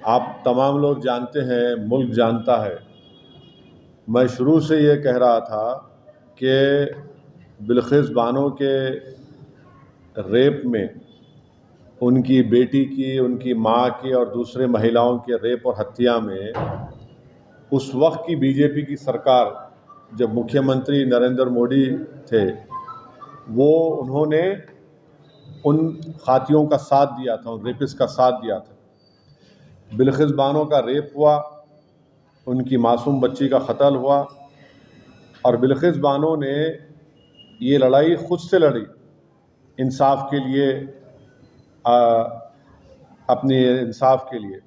आप तमाम लोग जानते हैं, मुल्क जानता है, मैं शुरू से ये कह रहा था कि बिल्किस बानो के रेप में, उनकी बेटी की, उनकी माँ की और दूसरे महिलाओं के रेप और हत्या में उस वक्त की बीजेपी की सरकार, जब मुख्यमंत्री नरेंद्र मोदी थे, उन्होंने उन खातियों का साथ दिया था, उन रेपिस्ट का साथ दिया था। बिल्किस बानो का रेप हुआ, उनकी मासूम बच्ची का कत्ल हुआ और बिल्किस बानो ने ये लड़ाई खुद से लड़ी इंसाफ के लिए, अपने इंसाफ के लिए।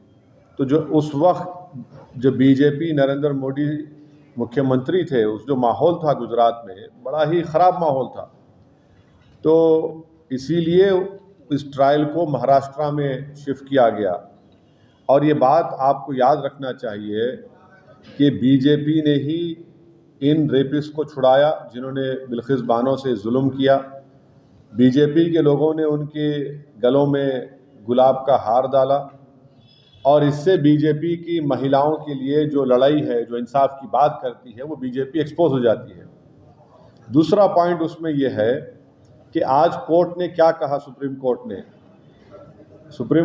तो जो उस वक्त जो बीजेपी नरेंद्र मोदी मुख्यमंत्री थे, उस जो माहौल था गुजरात में, बड़ा ही ख़राब माहौल था। तो इसीलिए इस ट्रायल को महाराष्ट्र में शिफ्ट किया गया। और ये बात आपको याद रखना चाहिए कि बीजेपी ने ही इन रेपिस्ट को छुड़ाया जिन्होंने बिल्किस बानो से जुल्म किया। बीजेपी के लोगों ने उनके गलों में गुलाब का हार डाला और इससे बीजेपी की महिलाओं के लिए जो लड़ाई है, जो इंसाफ की बात करती है, वो बीजेपी एक्सपोज हो जाती है। दूसरा पॉइंट उसमें यह है कि आज कोर्ट ने क्या कहा, सुप्रीम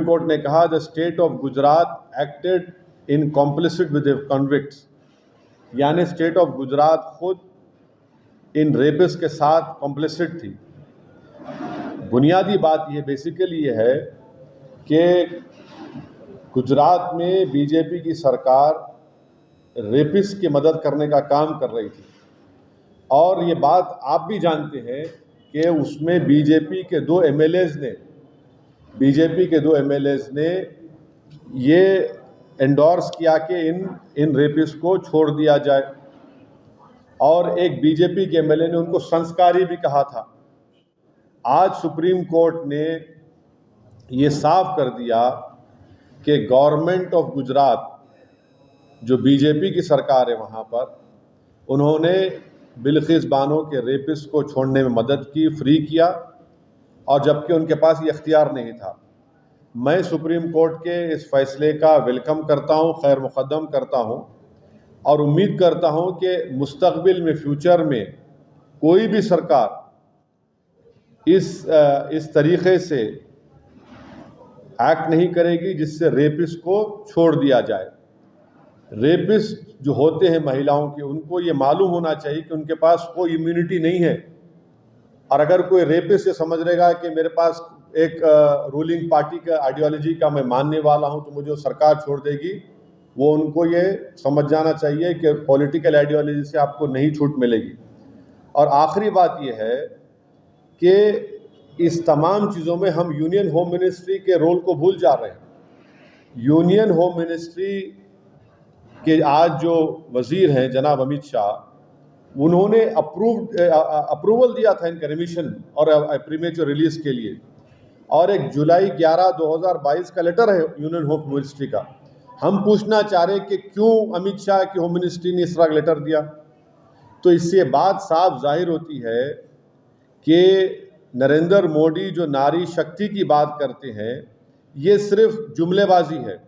कोर्ट ने कहा the state of Gujarat acted in complicit with convicts, यानी स्टेट ऑफ गुजरात खुद इन रेपिस्ट के साथ कॉम्प्लिसिट थी। बुनियादी बात यह बेसिकली ये है कि गुजरात में बीजेपी की सरकार रेपिस्ट की मदद करने का काम कर रही थी और ये बात आप भी जानते हैं कि उसमें बीजेपी के दो एमएलएज ने ये एंडोर्स किया कि इन रेपिस्ट को छोड़ दिया जाए और एक बीजेपी के एमएलए ने उनको संस्कारी भी कहा था। आज सुप्रीम कोर्ट ने ये साफ कर दिया कि गवर्नमेंट ऑफ गुजरात, जो बीजेपी की सरकार है वहाँ पर, उन्होंने बिल्किस बानो के रेपिस्ट को छोड़ने में मदद की, फ्री किया, और जबकि उनके पास ये इख्तियार नहीं था। मैं सुप्रीम कोर्ट के इस फैसले का वेलकम करता हूँ, खैर मुक़द्दम करता हूँ और उम्मीद करता हूँ कि मुस्तक़बिल में, फ्यूचर में कोई भी सरकार इस तरीक़े से एक्ट नहीं करेगी जिससे रेपिस्ट को छोड़ दिया जाए। रेपिस्ट जो होते हैं महिलाओं के, उनको ये मालूम होना चाहिए कि उनके पास कोई इम्यूनिटी नहीं है, और अगर कोई रेपिस्ट ये समझ लेगा कि मेरे पास एक रूलिंग पार्टी का आइडियोलॉजी का मैं मानने वाला हूं तो मुझे वो सरकार छोड़ देगी, वो उनको ये समझ जाना चाहिए कि पॉलिटिकल आइडियोलॉजी से आपको नहीं छूट मिलेगी। और आखिरी बात ये है कि इस तमाम चीज़ों में हम यूनियन होम मिनिस्ट्री के रोल को भूल जा रहे हैं। यूनियन होम मिनिस्ट्री के आज जो वज़ीर हैं जनाब अमित शाह, उन्होंने अप्रूवल दिया था इनका रिमिशन और प्रीमेच्योर रिलीज़ के लिए, और एक जुलाई 11, 2022 का लेटर है यूनियन होम मिनिस्ट्री का। हम पूछना चाह रहे हैं कि क्यों अमित शाह की होम मिनिस्ट्री ने इस तरह लेटर दिया। तो इससे बात साफ जाहिर होती है कि नरेंद्र मोदी जो नारी शक्ति की बात करते हैं, ये सिर्फ जुमलेबाजी है,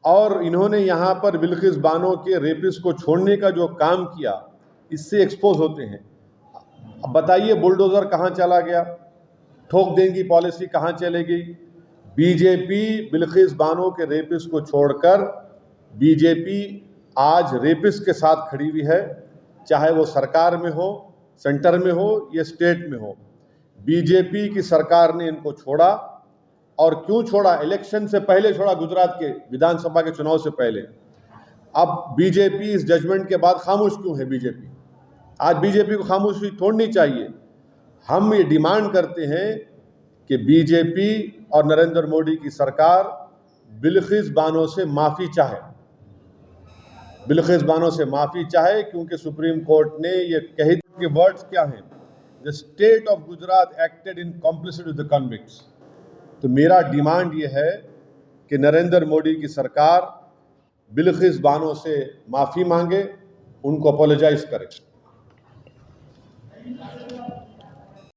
और इन्होंने यहाँ पर बिल्किस बानो के रेपिस्ट को छोड़ने का जो काम किया, इससे एक्सपोज होते हैं। अब बताइए बुलडोज़र कहाँ चला गया, ठोक देंगी पॉलिसी कहाँ चले गई। बीजेपी बिल्किस बानो के रेपिस्ट को छोड़कर बीजेपी आज रेपिस्ट के साथ खड़ी हुई है, चाहे वो सरकार में हो, सेंटर में हो या स्टेट में हो। बीजेपी की सरकार ने इनको छोड़ा, और क्यों छोड़ा? इलेक्शन से पहले छोड़ा, गुजरात के विधानसभा के चुनाव से पहले। अब बीजेपी इस जजमेंट के बाद खामोश क्यों है? बीजेपी आज बीजेपी को खामोशी तोड़नी चाहिए। हम ये डिमांड करते हैं कि बीजेपी और नरेंद्र मोदी की सरकार बिल्किस बानो से माफ़ी चाहे, क्योंकि सुप्रीम कोर्ट ने ये कही कि वर्ड्स क्या हैं, the state of Gujarat acted in complicit with the convicts. तो मेरा डिमांड ये है कि नरेंद्र मोदी की सरकार बिल्किस बानो से माफ़ी मांगे, उनको अपोलोजाइज करे।